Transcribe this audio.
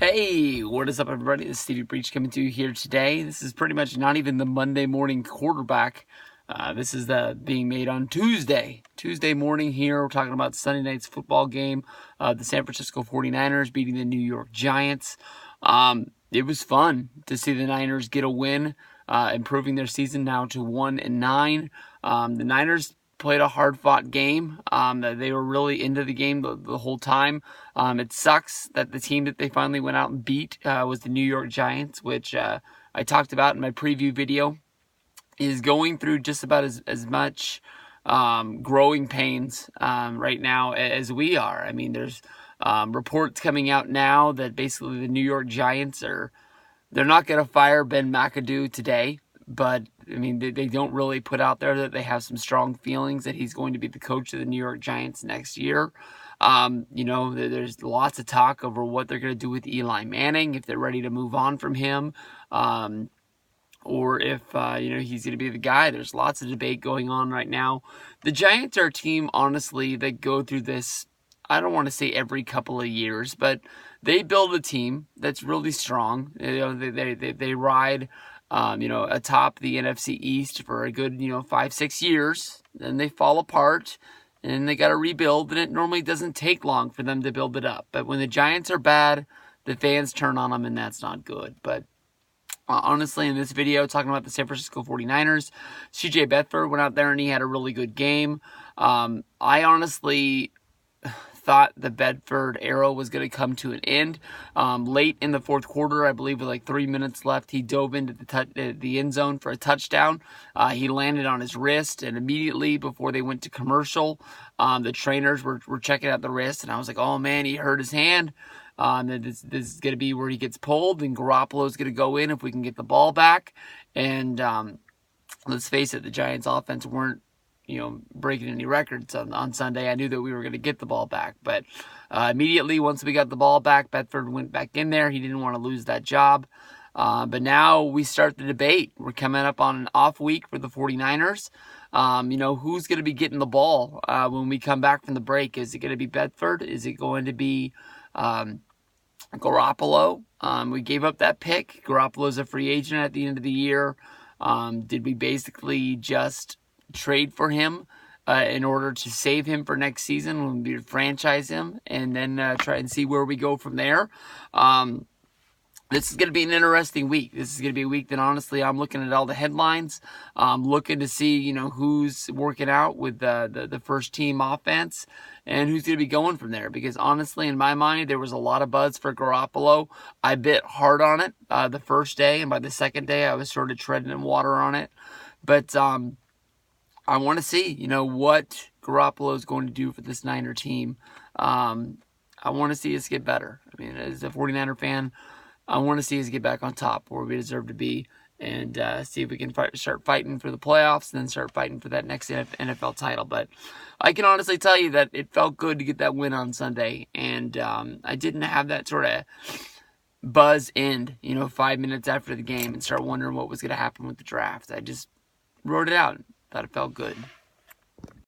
Hey, what is up, everybody? This is Stevie Breach coming to you here today. This is pretty much not even the Monday morning quarterback. This is being made on Tuesday morning here. We're talking about Sunday night's football game. The San Francisco 49ers beating the New York Giants. It was fun to see the Niners get a win, improving their season now to 1-9. The Niners played a hard-fought game. They were really into the game the whole time. It sucks that the team that they finally went out and beat was the New York Giants, which I talked about in my preview video, is going through just about as much growing pains right now as we are. I mean, there's reports coming out now that basically the New York Giants they're not going to fire Ben McAdoo today. But, I mean, they don't really put out there that they have some strong feelings that he's going to be the coach of the New York Giants next year. There's lots of talk over what they're going to do with Eli Manning, if they're ready to move on from him, or if, he's going to be the guy. There's lots of debate going on right now. The Giants are a team, honestly, that go through this, I don't want to say every couple of years, but they build a team that's really strong. They ride atop the NFC East for a good, 5-6 years. Then they fall apart and they got to rebuild, and it normally doesn't take long for them to build it up. But when the Giants are bad, the fans turn on them, and that's not good. But honestly, in this video, talking about the San Francisco 49ers, CJ Beathard went out there and he had a really good game. I honestly thought the Bedford era was going to come to an end. Late in the fourth quarter, I believe with like 3 minutes left, he dove into the end zone for a touchdown. He landed on his wrist, and immediately before they went to commercial, the trainers were checking out the wrist, and I was like, oh man, he hurt his hand. This is going to be where he gets pulled, and Garoppolo's going to go in if we can get the ball back. And let's face it, the Giants' offense weren't breaking any records on Sunday. I knew that we were going to get the ball back. But immediately, once we got the ball back, Bedford went back in there. He didn't want to lose that job. But now we start the debate. We're coming up on an off week for the 49ers. Who's going to be getting the ball when we come back from the break? Is it going to be Bedford? Is it going to be Garoppolo? We gave up that pick. Garoppolo's a free agent at the end of the year. Did we basically just trade for him in order to save him for next season when we franchise him, and then try and see where we go from there? This is going to be an interesting week. This is going to be a week that, honestly, I'm looking at all the headlines. I'm looking to see, who's working out with the first team offense and who's going to be going from there. Because, honestly, in my mind, there was a lot of buzz for Garoppolo. I bit hard on it the first day, and by the second day, I was sort of treading in water on it. But I want to see, what Garoppolo is going to do for this Niner team. I want to see us get better. I mean, as a 49er fan, I want to see us get back on top where we deserve to be, and see if we can start fighting for the playoffs and then start fighting for that next NFL title. But I can honestly tell you that it felt good to get that win on Sunday, and I didn't have that sort of buzz end, 5 minutes after the game and start wondering what was going to happen with the draft. I just wrote it out. Thought it felt good.